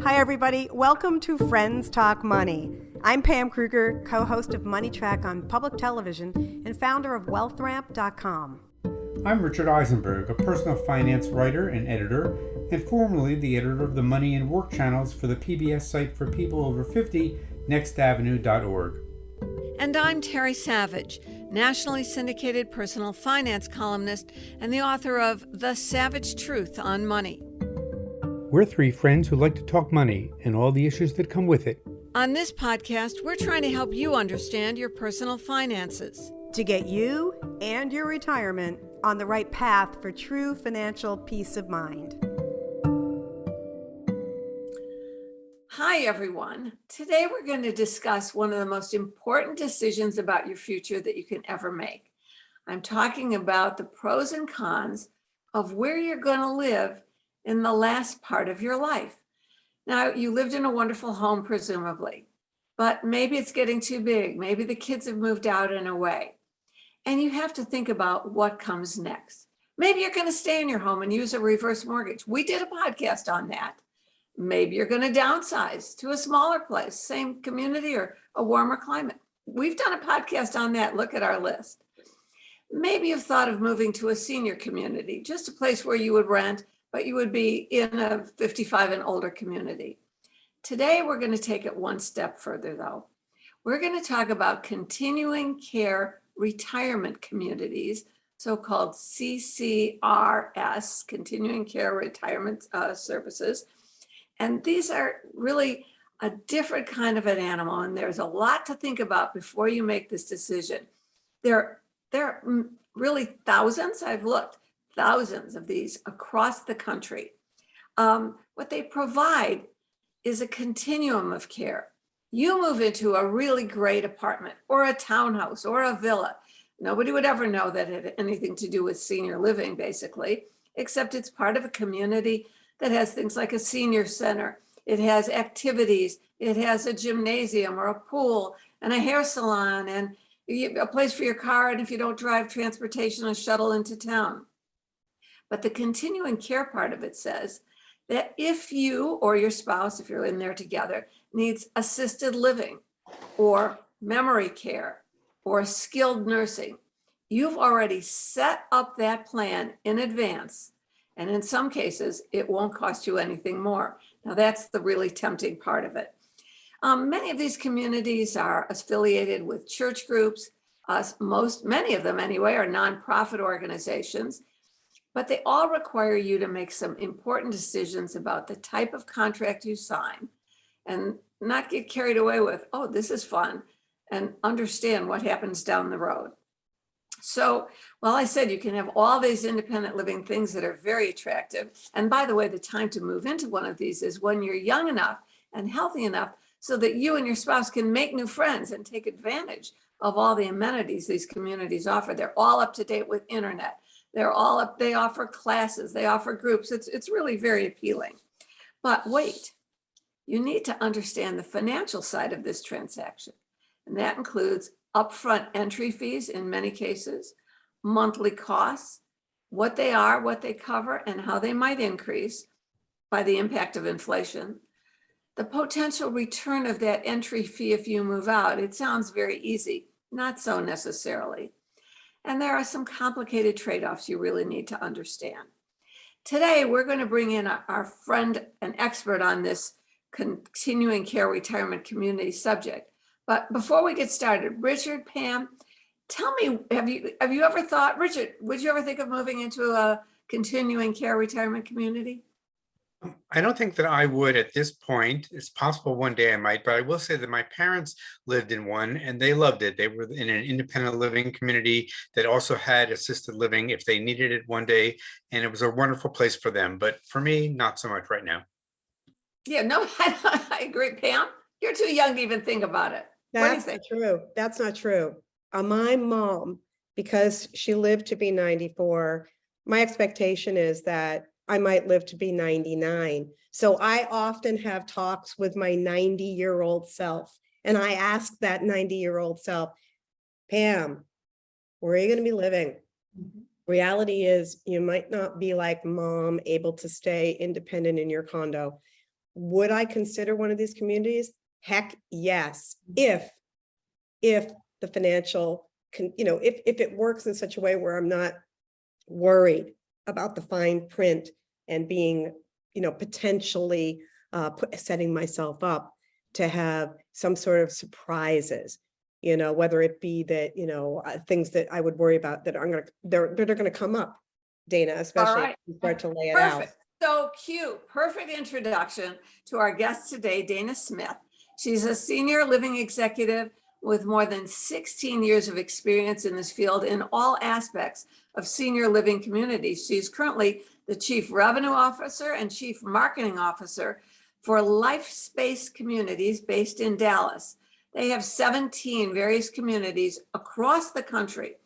Hi, everybody. Welcome to Friends Talk Money. I'm Pam Kruger, co-host of Money Track on public television and founder of WealthRamp.com. I'm Richard Eisenberg, a personal finance writer and editor, and formerly the editor of the Money and Work channels for the PBS site for people over 50, nextavenue.org. And I'm Terry Savage, nationally syndicated personal finance columnist and the author of The Savage Truth on Money. We're three friends who like to talk money and all the issues that come with it. On this podcast, we're trying to help you understand your personal finances to get you and your retirement on the right path for true financial peace of mind. Hi, everyone. Today, we're going to discuss one of the most important decisions about your future that you can ever make. I'm talking about the pros and cons of where you're going to live in the last part of your life. Now, you lived in a wonderful home, presumably, but maybe it's getting too big. Maybe the kids have moved out and away. And you have to think about what comes next. Maybe you're going to stay in your home and use a reverse mortgage. We did a podcast on that. Maybe you're going to downsize to a smaller place, same community or a warmer climate. We've done a podcast on that. Look at our list. Maybe you've thought of moving to a senior community, just a place where you would rent, but you would be in a 55 and older community. Today, we're going to take it one step further, though. We're going to talk about continuing care retirement communities, so-called CCRS, Continuing Care Retirement Services. And these are really a different kind of an animal, and there's a lot to think about before you make this decision. There are really thousands, I've looked, thousands of these across the country. What they provide is a continuum of care. You move into a really great apartment or a townhouse or a villa. Nobody would ever know that it had anything to do with senior living, basically, except it's part of a community that has things like a senior center. It has activities. It has a gymnasium or a pool and a hair salon and a place for your car. And if you don't drive, transportation, a shuttle into town. But the continuing care part of it says that if you or your spouse, if you're in there together, needs assisted living or memory care or skilled nursing, you've already set up that plan in advance. And in some cases, it won't cost you anything more. Now, that's the really tempting part of it. Many of these communities are affiliated with church groups. Many of them anyway, are nonprofit organizations. But they all require you to make some important decisions about the type of contract you sign and not get carried away with, oh, this is fun, and understand what happens down the road. So, well, I said you can have all these independent living things that are very attractive. And by the way, the time to move into one of these is when you're young enough and healthy enough so that you and your spouse can make new friends and take advantage of all the amenities these communities offer. They're all up to date with internet. They're all up, they offer classes, they offer groups. It's really very appealing. But wait, you need to understand the financial side of this transaction. And that includes upfront entry fees in many cases, monthly costs, what they are, what they cover, and how they might increase by the impact of inflation. The potential return of that entry fee if you move out. It sounds very easy, not so necessarily. And there are some complicated trade-offs you really need to understand. Today, we're going to bring in our friend and expert on this continuing care retirement community subject. But before we get started, Richard, Pam, tell me, have you ever thought, Richard, would you ever think of moving into a continuing care retirement community? I don't think that I would at this point. It's possible one day I might, but I will say that my parents lived in one and they loved it. They were in an independent living community that also had assisted living if they needed it one day. And it was a wonderful place for them. But for me, not so much right now. Yeah, no, I agree. Pam, you're too young to even think about it. That's not true. That's not true. My mom, because she lived to be 94, my expectation is that I might live to be 99. So I often have talks with my 90-year-old self. And I ask that 90-year-old self, Pam, where are you going to be living? Mm-hmm. Reality is you might not be like mom, able to stay independent in your condo. Would I consider one of these communities? Heck, yes. If the financial if it works in such a way where I'm not worried about the fine print and being, potentially setting myself up to have some sort of surprises, whether it be that, things that I would worry about that are they're going to come up, Dana, especially if you start to lay it out. Perfect. So cute. Perfect introduction to our guest today, Dana Smith. She's a senior living executive with more than 16 years of experience in this field in all aspects of senior living communities. She's currently the Chief Revenue Officer and Chief Marketing Officer for Life Space Communities based in Dallas. They have 17 various communities across the country.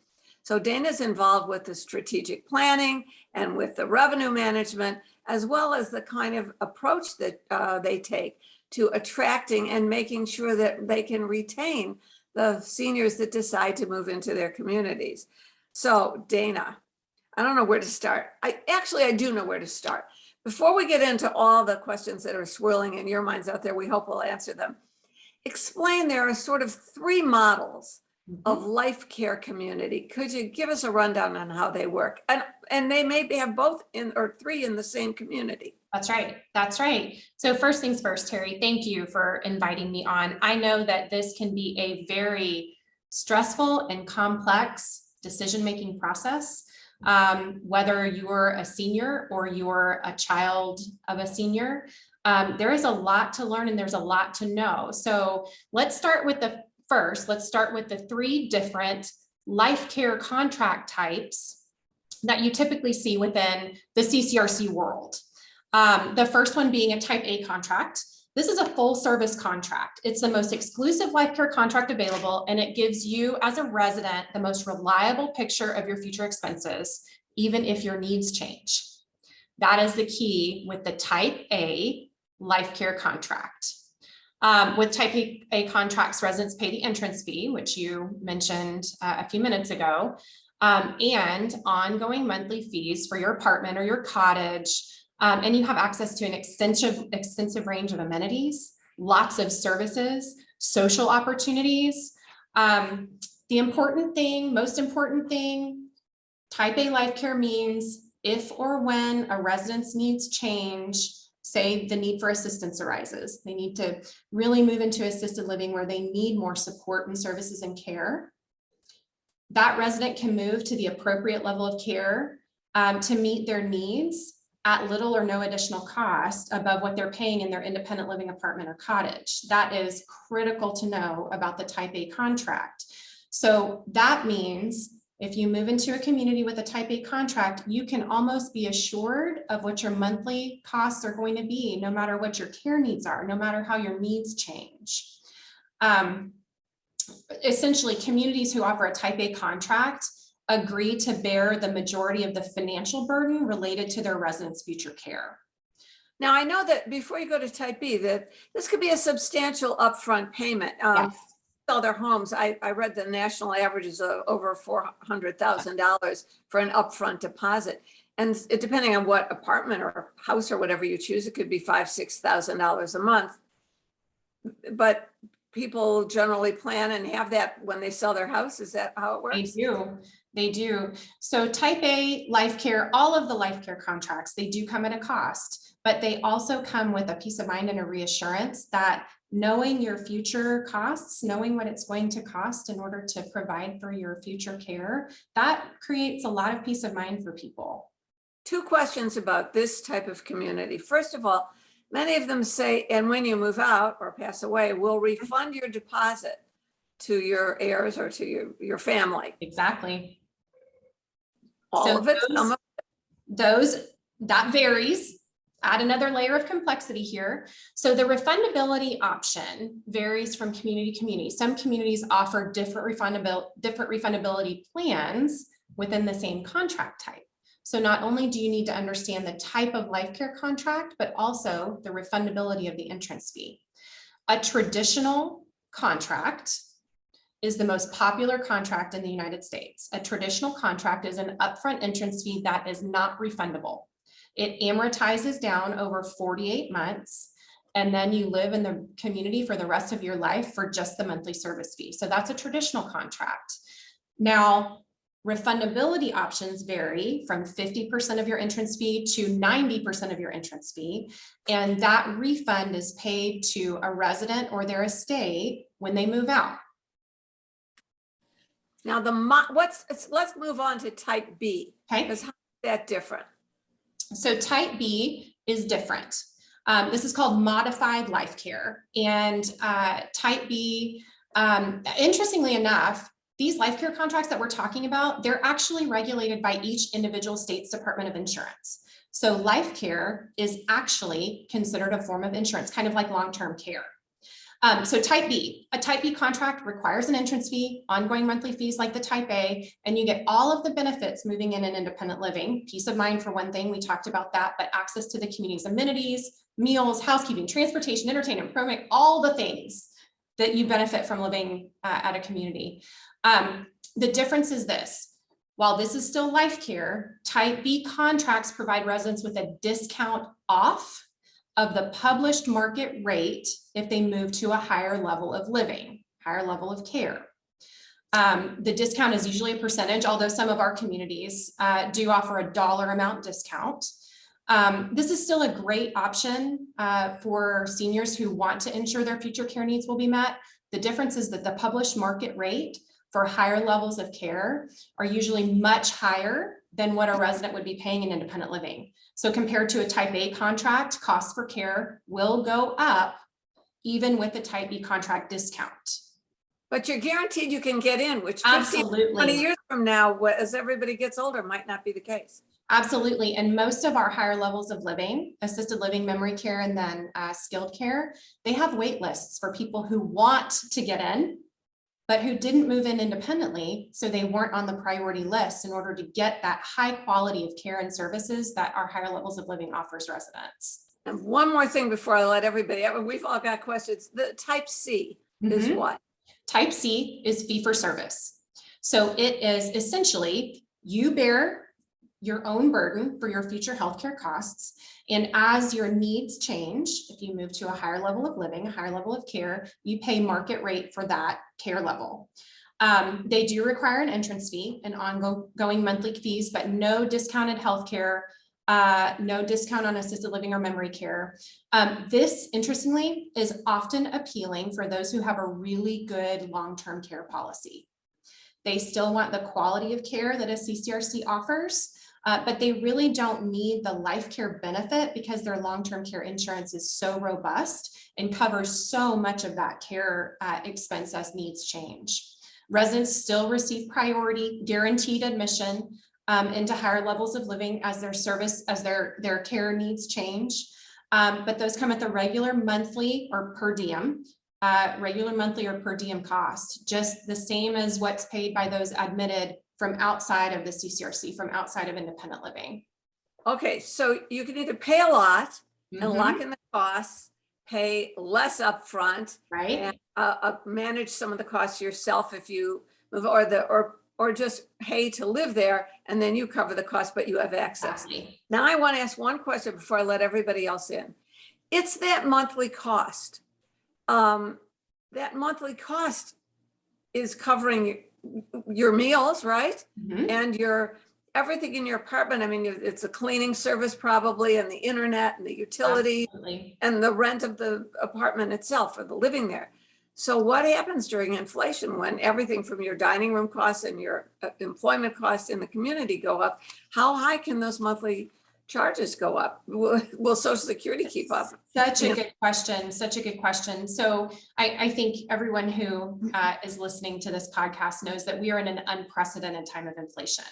So Dana's involved with the strategic planning and with the revenue management, as well as the kind of approach that they take to attracting and making sure that they can retain the seniors that decide to move into their communities. So Dana, I don't know where to start. I do know where to start. Before we get into all the questions that are swirling in your minds out there, we hope we'll answer them. Explain, there are sort of 3 models of life care community. Could you give us a rundown on how they work? And they may have both or 3 in the same community. That's right. That's right. So first things first, Terry, thank you for inviting me on. I know that this can be a very stressful and complex decision-making process. Whether you're a senior or you're a child of a senior, there is a lot to learn and there's a lot to know. So let's start with the 3 different life care contract types that you typically see within the CCRC world. The first one being a type A contract. This is a full service contract. It's the most exclusive life care contract available, and it gives you as a resident the most reliable picture of your future expenses, even if your needs change. That is the key with the type A life care contract. With type A contracts, residents pay the entrance fee, which you mentioned a few minutes ago, and ongoing monthly fees for your apartment or your cottage. And you have access to an extensive range of amenities, lots of services, social opportunities. The most important thing, type A life care means if or when a resident's needs change, say the need for assistance arises, they need to really move into assisted living where they need more support and services and care, that resident can move to the appropriate level of care to meet their needs at little or no additional cost above what they're paying in their independent living apartment or cottage. That is critical to know about the type A contract. So that means if you move into a community with a type A contract, you can almost be assured of what your monthly costs are going to be, no matter what your care needs are, no matter how your needs change. Essentially, communities who offer a type A contract agree to bear the majority of the financial burden related to their residents' future care. Now, I know that before you go to type B, that this could be a substantial upfront payment. Yes. Sell their homes. I read the national average is over $400,000 for an upfront deposit. And it, depending on what apartment or house or whatever you choose, it could be $5,000, $6,000 a month. But people generally plan and have that when they sell their house. Is that how it works? They do. So type A life care, all of the life care contracts, they do come at a cost, but they also come with a peace of mind and a reassurance that knowing your future costs, knowing what it's going to cost in order to provide for your future care, that creates a lot of peace of mind for people. 2 questions about this type of community. First of all, many of them say, and when you move out or pass away, we'll refund your deposit to your heirs or to your family. Exactly. All of it, some of it. That varies. Add another layer of complexity here. So the refundability option varies from community to community. Some communities offer different refundability plans within the same contract type. So not only do you need to understand the type of life care contract, but also the refundability of the entrance fee. A traditional contract is the most popular contract in the United States. A traditional contract is an upfront entrance fee that is not refundable. It amortizes down over 48 months, and then you live in the community for the rest of your life for just the monthly service fee. So that's a traditional contract. Now, refundability options vary from 50% of your entrance fee to 90% of your entrance fee. And that refund is paid to a resident or their estate when they move out. Now let's move on to type B. Okay. Because how is that different? So type B is different. This is called modified life care. And type B, interestingly enough, these life care contracts that we're talking about, they're actually regulated by each individual state's Department of Insurance. So life care is actually considered a form of insurance, kind of like long-term care. So type B, a type B contract requires an entrance fee, ongoing monthly fees like the type A, and you get all of the benefits moving in and independent living. Peace of mind for one thing, we talked about that, but access to the community's amenities, meals, housekeeping, transportation, entertainment, programming, all the things that you benefit from living at a community. The difference is this: while this is still life care, type B contracts provide residents with a discount off of the published market rate if they move to a higher level of living, higher level of care. The discount is usually a percentage, although some of our communities do offer a dollar amount discount. This is still a great option for seniors who want to ensure their future care needs will be met. The difference is that the published market rate for higher levels of care are usually much higher than what a resident would be paying in independent living. So compared to a type A contract, costs for care will go up even with a type B contract discount. But you're guaranteed you can get in, which 15, Absolutely. 20 years from now, as everybody gets older, might not be the case. Absolutely. And most of our higher levels of living, assisted living, memory care, and then skilled care, they have wait lists for people who want to get in, but who didn't move in independently, so they weren't on the priority list in order to get that high quality of care and services that our higher levels of living offers residents. And one more thing before I let everybody, we've all got questions. The type C is what? Type C is fee for service. So it is essentially you bear your own burden for your future healthcare costs. And as your needs change, if you move to a higher level of living, a higher level of care, you pay market rate for that care level. They do require an entrance fee and ongoing monthly fees, but no discounted healthcare, no discount on assisted living or memory care. This, interestingly, is often appealing for those who have a really good long-term care policy. They still want the quality of care that a CCRC offers, but they really don't need the life care benefit because their long-term care insurance is so robust and covers so much of that care expense as needs change. Residents still receive priority guaranteed admission into higher levels of living as their care needs change. But those come at the regular monthly or per diem cost, just the same as what's paid by those admitted from outside of the CCRC, from outside of independent living. Okay, so you can either pay a lot and lock in the costs, pay less upfront, right? And manage some of the costs yourself if you move, or just pay to live there, and then you cover the cost, but you have access. Exactly. Now I want to ask one question before I let everybody else in. It's that monthly cost. That monthly cost is covering your meals, right? And your everything in your apartment. I mean, it's a cleaning service probably, and the internet and the utilities. Absolutely. And the rent of the apartment itself or the living there. So what happens during inflation when everything from your dining room costs and your employment costs in the community go up? How high can those monthly charges go up? Will Social Security keep up? Such a good question. Such a good question. So I think everyone who is listening to this podcast knows that we are in an unprecedented time of inflation.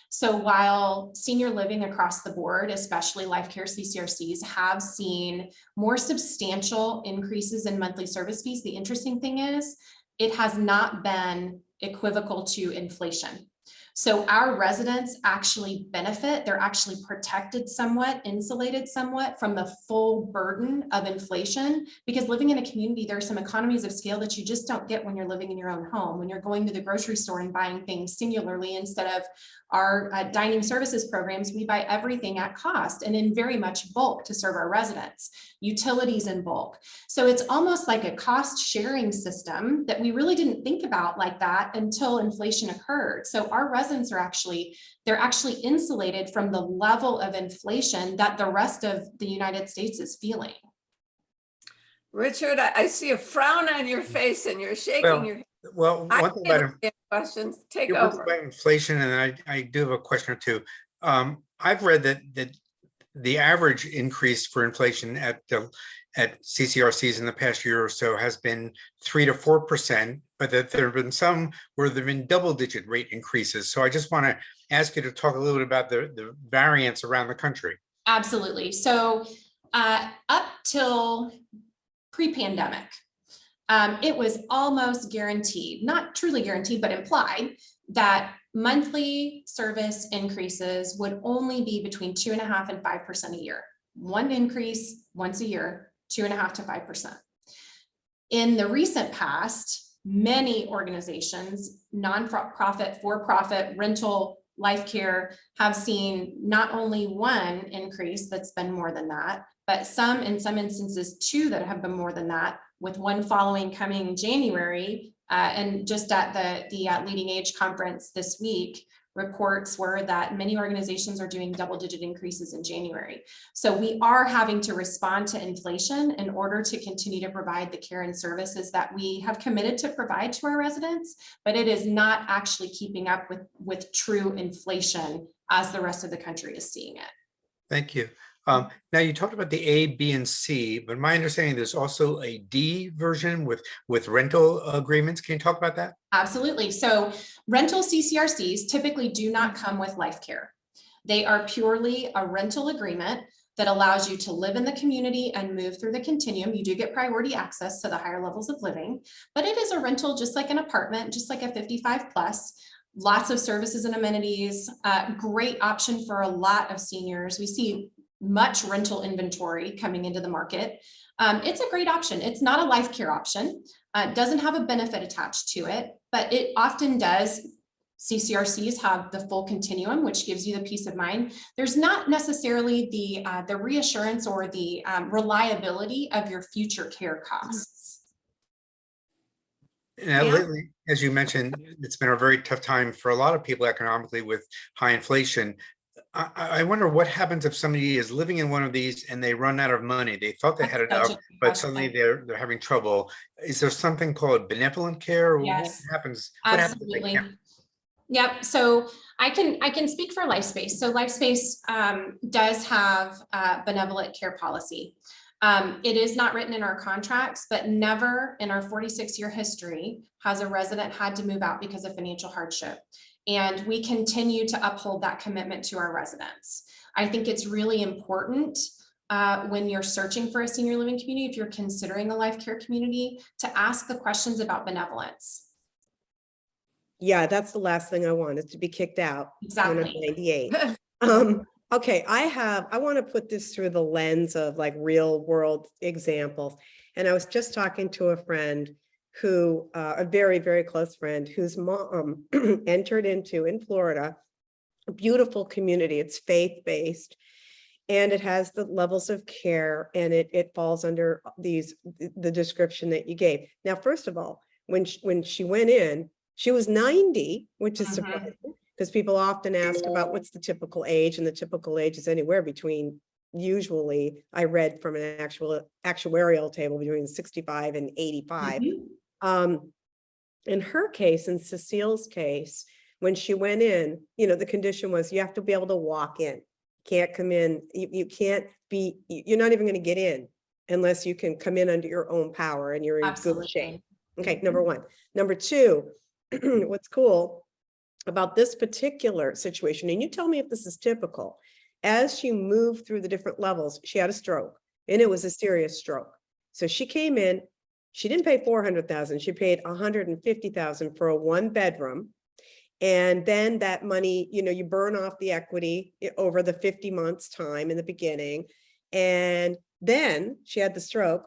So while senior living across the board, especially life care CCRCs, have seen more substantial increases in monthly service fees, the interesting thing is it has not been equivocal to inflation. So our residents actually benefit. They're actually protected somewhat, insulated somewhat from the full burden of inflation, because living in a community, there are some economies of scale that you just don't get when you're living in your own home, when you're going to the grocery store and buying things singularly instead of our dining services programs. We buy everything at cost and in very much bulk to serve our residents, utilities in bulk. So it's almost like a cost sharing system that we really didn't think about like that until inflation occurred. So our residents are they're actually insulated from the level of inflation that the rest of the United States is feeling. Richard, I see a frown on your face and you're shaking your head. Well, I one thing have about questions. Take It was over. about inflation, and I do have a question or two. I've read that the average increase for inflation at CCRCs in the past year or so has been 3 to 4%, but that there have been some where there have been double-digit rate increases. So I just want to ask you to talk a little bit about the variance around the country. Absolutely. So up till pre-pandemic, it was almost guaranteed, not truly guaranteed, but implied that monthly service increases would only be between 2.5% and 5% a year. One increase once a year, 2.5% to 5%. In the recent past, many organizations, nonprofit, for-profit, rental, life care, have seen not only one increase that's been more than that, but some, in some instances, two that have been more than that, with one following coming January. And just at the Leading Age conference this week, reports were that many organizations are doing double-digit increases in January. So we are having to respond to inflation in order to continue to provide the care and services that we have committed to provide to our residents, but it is not actually keeping up with true inflation as the rest of the country is seeing it. Thank you. Now you talked about the A, B, and C, but my understanding there's also a D version with rental agreements. Can you talk about that? Absolutely. So rental CCRCs typically do not come with life care. They are purely a rental agreement that allows you to live in the community and move through the continuum. You do get priority access to the higher levels of living, but it is a rental just like an apartment, just like a 55 plus. Lots of services and amenities, great option for a lot of seniors. We see much rental inventory coming into the market. It's a great option. It's not a life care option. Doesn't have a benefit attached to it, but it often does. CCRCs have the full continuum, which gives you the peace of mind. There's not necessarily the reassurance or the reliability of your future care costs. Now, Yeah. lately, as you mentioned, it's been a very tough time for a lot of people economically with high inflation. I wonder what happens if somebody is living in one of these and they run out of money. They thought they had That's such enough, a good but question. suddenly they're having trouble. Is there something called benevolent care? Or Yes, what happens? What happens if they absolutely. can't? Yep. So I can speak for LifeSpace. So LifeSpace does have a benevolent care policy. It is not written in our contracts, but never in our 46-year history has a resident had to move out because of financial hardship. And we continue to uphold that commitment to our residents. I think it's really important when you're searching for a senior living community, if you're considering a life care community, to ask the questions about benevolence. Yeah, that's the last thing I want, is to be kicked out when I'm Exactly. 98. Okay, I want to put this through the lens of like real world examples. And I was just talking to a friend who, a very, very close friend, whose mom entered into, in Florida, a beautiful community. It's faith-based, and it has the levels of care, and it falls under the description that you gave. Now, first of all, when she went in, she was 90, which is surprising, because people often ask about what's the typical age, and the typical age is anywhere between, usually I read from an actuarial table, between 65 and 85. In her case, in Cecile's case, when she went in, the condition was you have to be able to walk in. Can't come in, you can't be, you're not even going to get in unless you can come in under your own power and you're in good shape. Okay, number one. Number two, what's cool about this particular situation, and you tell me if this is typical, as she moved through the different levels, she had a stroke, and it was a serious stroke. So she came in, she didn't pay $400,000, she paid $150,000 for a 1-bedroom. And then that money, you burn off the equity over the 50 months time in the beginning. And then she had the stroke,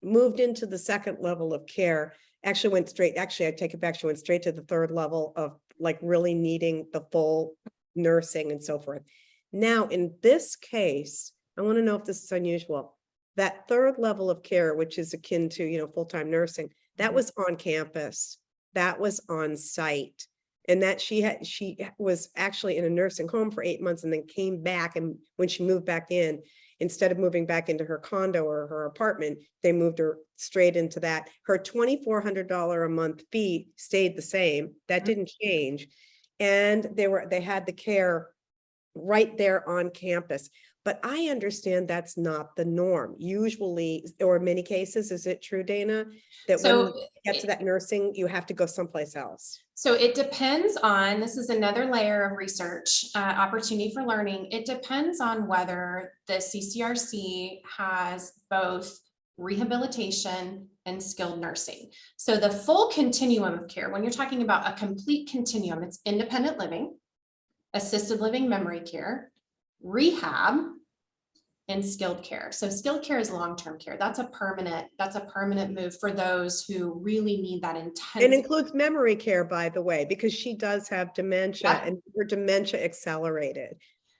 moved into the second level of care, I take it back. She went straight to the third level of like really needing the full nursing and so forth. Now, in this case, I want to know if this is unusual. That third level of care, which is akin to, full-time nursing, that was on campus, that was on site. And that she was actually in a nursing home for 8 months and then came back. And when she moved back in, instead of moving back into her condo or her apartment, they moved her straight into that. Her $2,400 a month fee stayed the same. That didn't change. And they had the care right there on campus. But I understand that's not the norm. Usually, or in many cases, is it true, Dana, that when you get to that nursing, you have to go someplace else? So it depends on, this is another layer of research, opportunity for learning. It depends on whether the CCRC has both rehabilitation and skilled nursing. So the full continuum of care, when you're talking about a complete continuum, it's independent living, assisted living, memory care, rehab, and skilled care. So skilled care is long-term care. That's a permanent move for those who really need that intense. It includes memory care, by the way, because she does have dementia. Yeah. And her dementia accelerated.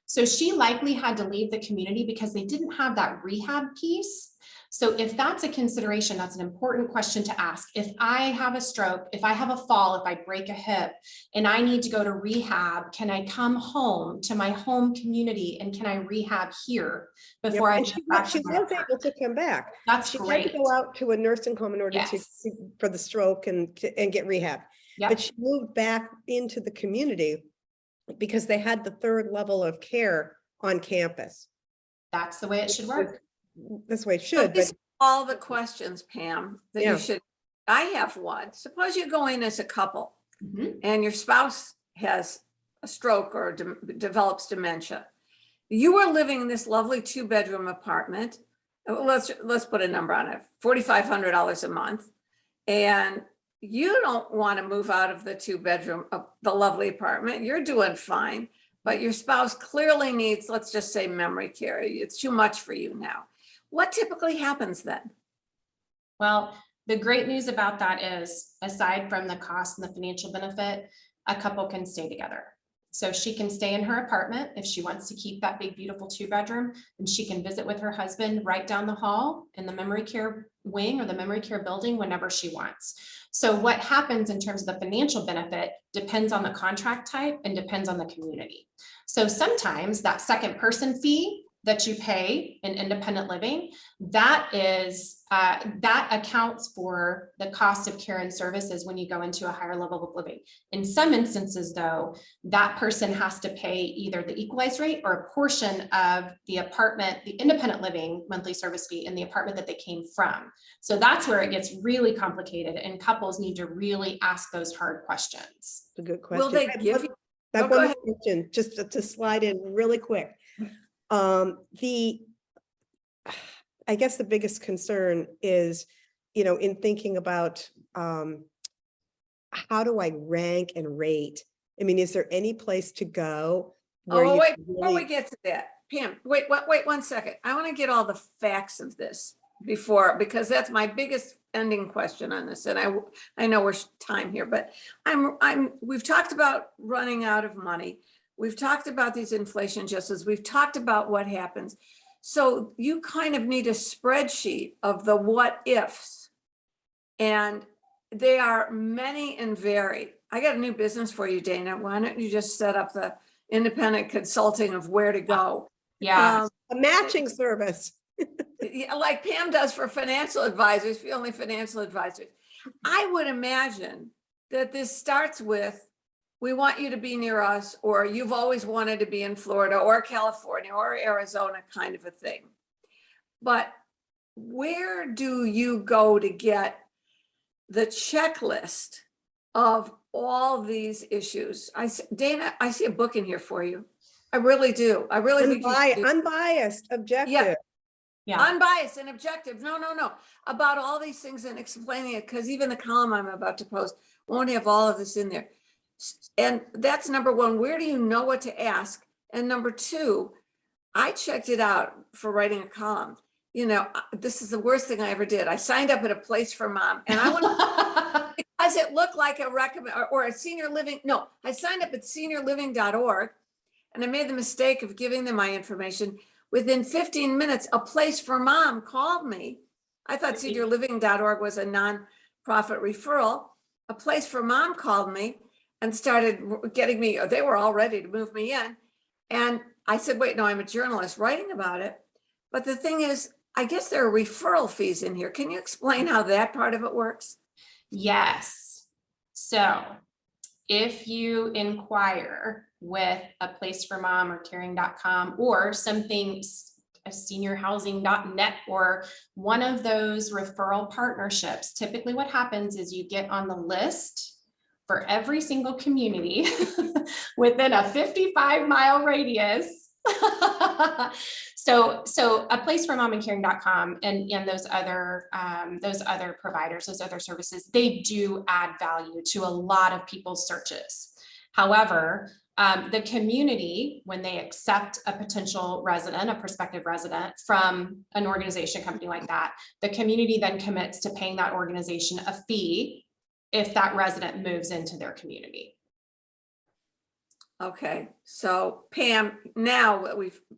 So she likely had to leave the community because they didn't have that rehab piece. So if that's a consideration, that's an important question to ask. If I have a stroke, if I have a fall, if I break a hip and I need to go to rehab, can I come home to my home community and can I rehab here before I she was able to come back. That's great. She had to go out to a nursing home in order for the stroke and get rehab. Yep. But she moved back into the community because they had the third level of care on campus. That's the way it should work. That's the way it should. But all the questions, Pam, that you should. I have one. Suppose you go in as a couple and your spouse has a stroke or develops dementia. You are living in this lovely 2-bedroom apartment. Let's put a number on it, $4,500 a month. And you don't want to move out of the 2-bedroom, the lovely apartment. You're doing fine, but your spouse clearly needs, let's just say, memory care. It's too much for you now. What typically happens then? Well, the great news about that is, aside from the cost and the financial benefit, a couple can stay together. So she can stay in her apartment if she wants to keep that big, beautiful 2-bedroom, and she can visit with her husband right down the hall in the memory care wing or the memory care building whenever she wants. So what happens in terms of the financial benefit depends on the contract type and depends on the community. So sometimes that second person fee that you pay in independent living, that accounts for the cost of care and services when you go into a higher level of living. In some instances, though, that person has to pay either the equalized rate or a portion of the apartment, the independent living monthly service fee in the apartment that they came from. So that's where it gets really complicated, and couples need to really ask those hard questions. It's a good question. Will they give you that one question just to slide in really quick? I guess the biggest concern is, in thinking about how do I rank and rate? I mean, is there any place to go? Before we get to that, Pam, wait 1 second. I want to get all the facts of this because that's my biggest ending question on this. And I know we're time here, but we've talked about running out of money. We've talked about these inflation adjustments. We've talked about what happens. So you kind of need a spreadsheet of the what ifs. And they are many and varied. I got a new business for you, Dana. Why don't you just set up the independent consulting of where to go? Yeah. A matching service. Like Pam does for financial advisors, for only financial advisors. I would imagine that this starts with, we want you to be near us, or you've always wanted to be in Florida or California or Arizona, kind of a thing. But where do you go to get the checklist of all these issues? Dana, I see a book in here for you. I really do. I really think unbiased, objective. Yeah. Unbiased and objective. No. About all these things and explaining it, because even the column I'm about to post won't have all of this in there. And that's number one. Where do you know what to ask? And number two, I checked it out for writing a column. You know, this is the worst thing I ever did. I signed up at a place for mom, and I went because it looked like a recommend or a senior living. No, I signed up at seniorliving.org, and I made the mistake of giving them my information. Within 15 minutes, a place for mom called me. I thought seniorliving.org was a nonprofit referral. A place for mom called me and started getting me, they were all ready to move me in. And I said, wait, no, I'm a journalist writing about it. But the thing is, I guess there are referral fees in here. Can you explain how that part of it works? Yes. So if you inquire with a place for mom or caring.com or something, seniorhousing.net or one of those referral partnerships, typically what happens is you get on the list for every single community within a 55-mile radius. So a place for mom and caring.com and those other providers, those other services, they do add value to a lot of people's searches. However, the community, when they accept a potential resident, a prospective resident from an organization, company like that, the community then commits to paying that organization a fee if that resident moves into their community. Okay, so Pam, now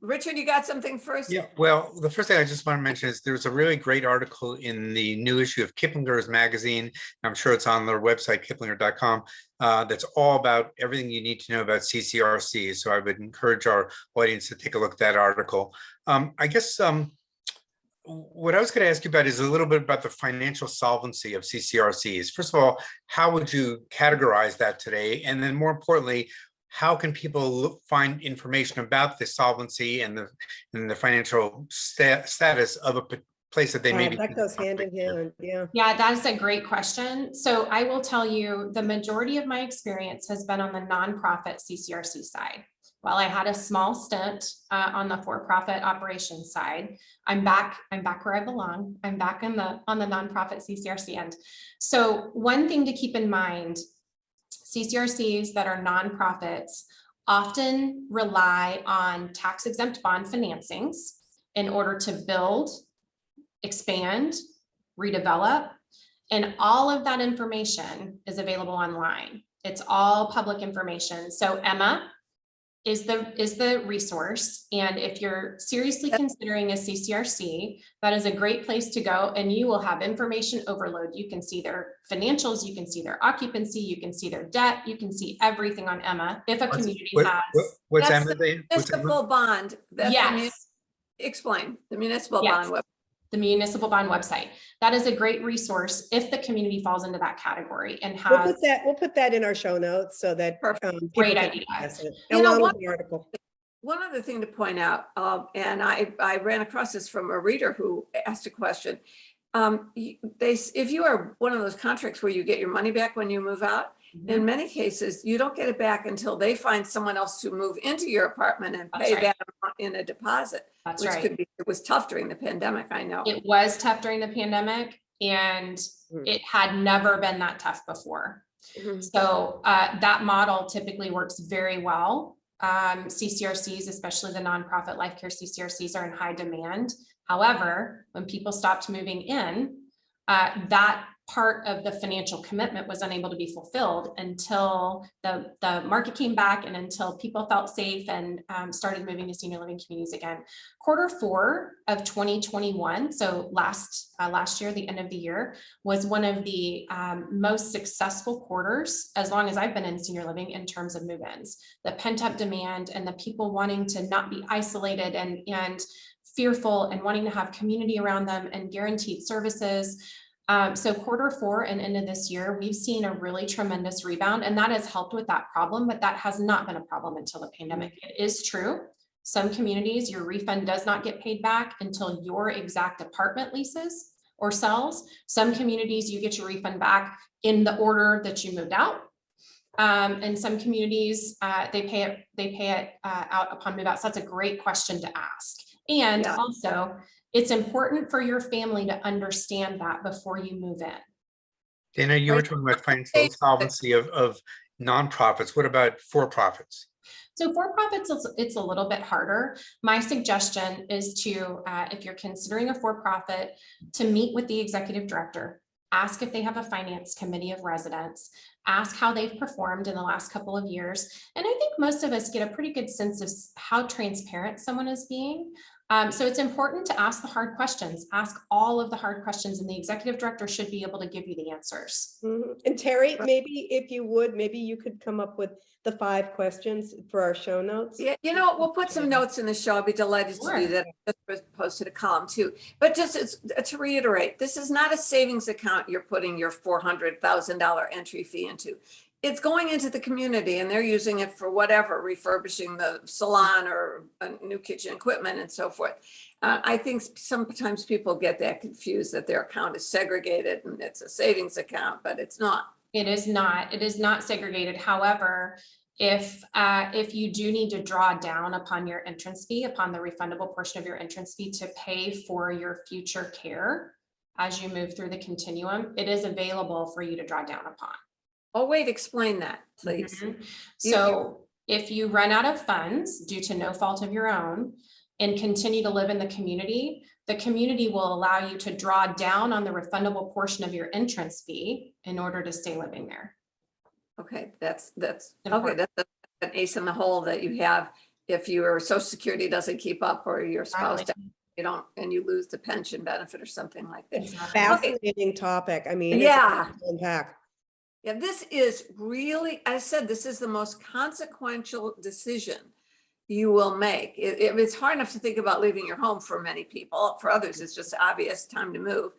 Richard, you got something first? Yeah, well, the first thing I just want to mention is there's a really great article in the new issue of Kiplinger's magazine. I'm sure it's on their website, kiplinger.com. That's all about everything you need to know about CCRCs. So I would encourage our audience to take a look at that article. I guess what I was going to ask you about is a little bit about the financial solvency of CCRCs. First of all, how would you categorize that today? And then more importantly, how can people find information about the solvency and the financial status of a place that they may be? That goes hand in hand, yeah. Yeah, that's a great question. So I will tell you, the majority of my experience has been on the nonprofit CCRC side. While I had a small stint on the for-profit operations side, I'm back where I belong. I'm back on the nonprofit CCRC end. So one thing to keep in mind, CCRCs that are nonprofits often rely on tax-exempt bond financings in order to build, expand, redevelop, and all of that information is available online. It's all public information. So Emma is the resource. And if you're seriously considering a CCRC, that is a great place to go, and you will have information overload. You can see their financials, you can see their occupancy, you can see their debt, you can see everything on Emma. If a community has. What's That's Emma? the municipal bond. That's yes. Explain the municipal Yes. bond. The municipal bond website. That is a great resource if the community falls into that category and We'll has. put that in our show notes so that people Great can idea. access it, You know along what? with the article. One other thing to point out, and I ran across this from a reader who asked a question. If you are one of those contracts where you get your money back when you move out, in many cases, you don't get it back until they find someone else to move into your apartment and pay that amount in a deposit. That's which right. could be, it was tough during the pandemic, I know. It was tough during the pandemic, and it had never been that tough before. So that model typically works very well. CCRCs, especially the nonprofit life care CCRCs, are in high demand. However, when people stopped moving in, that part of the financial commitment was unable to be fulfilled until the market came back and until people felt safe and started moving to senior living communities again. Q4 of 2021, so last year, the end of the year, was one of the most successful quarters as long as I've been in senior living in terms of move-ins. The pent-up demand and the people wanting to not be isolated and fearful and wanting to have community around them and guaranteed services. So Q4 and end of this year, we've seen a really tremendous rebound, and that has helped with that problem, but that has not been a problem until the pandemic. It is true. Some communities, your refund does not get paid back until your exact apartment leases or sells. Some communities, you get your refund back in the order that you moved out. And some communities, they pay it out upon move out. So that's a great question to ask. And also, it's important for your family to understand that before you move in. Dana, you were talking about financial solvency of nonprofits. What about for-profits? So for-profits, it's a little bit harder. My suggestion is to, if you're considering a for-profit, to meet with the executive director, ask if they have a finance committee of residents, ask how they've performed in the last couple of years. And I think most of us get a pretty good sense of how transparent someone is being. So it's important to ask the hard questions, ask all of the hard questions, and the executive director should be able to give you the answers. Mhm. And Terry, maybe if you would, maybe you could come up with the 5 questions for our show notes. Yeah, you know, we'll put some notes in the show. I'll be delighted to do Sure. that. I just posted a column too. But just to reiterate, this is not a savings account you're putting your $400,000 entry fee into. It's going into the community and they're using it for whatever, refurbishing the salon or a new kitchen equipment and so forth. I think sometimes people get that confused that their account is segregated and it's a savings account, but it's not. It is not. It is not segregated. However, if you do need to draw down upon your entrance fee, upon the refundable portion of your entrance fee to pay for your future care as you move through the continuum, it is available for you to draw down upon. Oh, wait, explain that, please. So if you run out of funds due to no fault of your own and continue to live in the community will allow you to draw down on the refundable portion of your entrance fee in order to stay living there. Okay, that's okay. Important. That's an ace in the hole that you have if your Social Security doesn't keep up or your spouse Exactly. you don't, and you lose the pension benefit or something like that. Exactly. Fascinating topic. I mean, Yeah. it's a impact. Yeah, this is really, I said, this is the most consequential decision you will make. It's hard enough to think about leaving your home for many people. For others, it's just obvious time to move.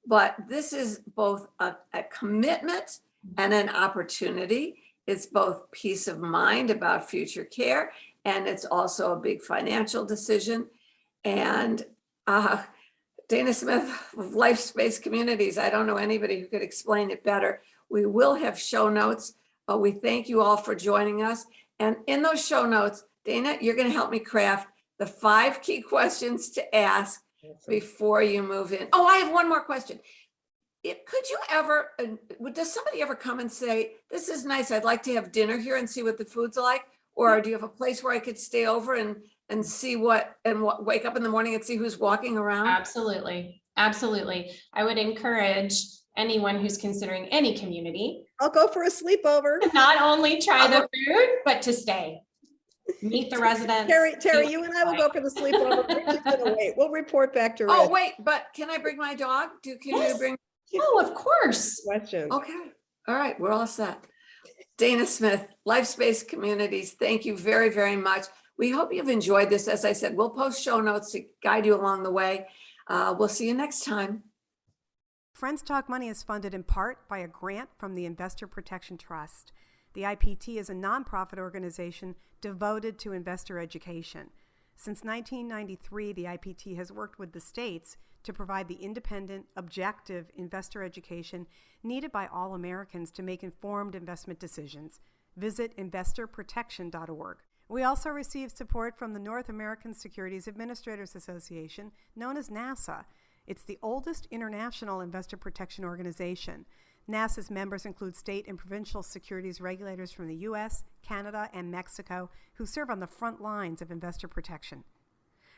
But this is both a commitment and an opportunity. It's both peace of mind about future care, and it's also a big financial decision. And Dana Smith of Life Space Communities, I don't know anybody who could explain it better. We will have show notes, but we thank you all for joining us. And in those show notes, Dana, you're going to help me craft the 5 key questions to ask before you move in. Oh, I have one more question. Could you ever, does somebody ever come and say, this is nice, I'd like to have dinner here and see what the food's like? Or do you have a place where I could stay over and see wake up in the morning and see who's walking around? Absolutely. Absolutely. I would encourage anyone who's considering any community I'll go for a sleepover. to not only try the food, but to stay. Meet the residents. Terry, you and I will go for the sleepover. Rich is gonna wait. We'll report back to Rich. Oh, wait, but can I bring my dog? Can Yes. you bring? Oh, of course. Questions. Okay. All right. We're all set. Dana Smith, Life Space Communities. Thank you very, very much. We hope you've enjoyed this. As I said, we'll post show notes to guide you along the way. We'll see you next time. Friends Talk Money is funded in part by a grant from the Investor Protection Trust. The IPT is a nonprofit organization devoted to investor education. Since 1993, the IPT has worked with the states to provide the independent, objective investor education needed by all Americans to make informed investment decisions. Visit investorprotection.org. We also receive support from the North American Securities Administrators Association, known as NASA. It's the oldest international investor protection organization. NASA's members include state and provincial securities regulators from the U.S., Canada, and Mexico who serve on the front lines of investor protection.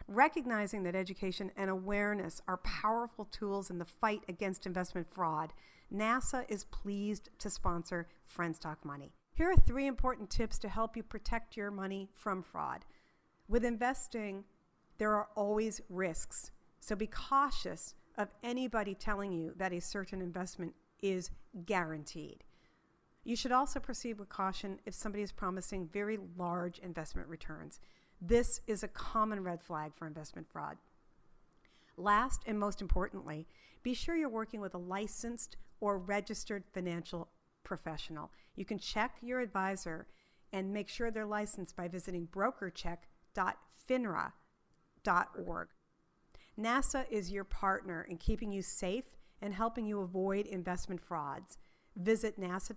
Recognizing that education and awareness are powerful tools in the fight against investment fraud, NASA is pleased to sponsor Friends Talk Money. Here are 3 important tips to help you protect your money from fraud. With investing, there are always risks, so be cautious of anybody telling you that a certain investment is guaranteed. You should also proceed with caution if somebody is promising very large investment returns. This is a common red flag for investment fraud. Last and most importantly, be sure you're working with a licensed or registered financial professional. You can check your advisor and make sure they're licensed by visiting brokercheck.finra.org. NASA is your partner in keeping you safe and helping you avoid investment frauds. Visit nasa.gov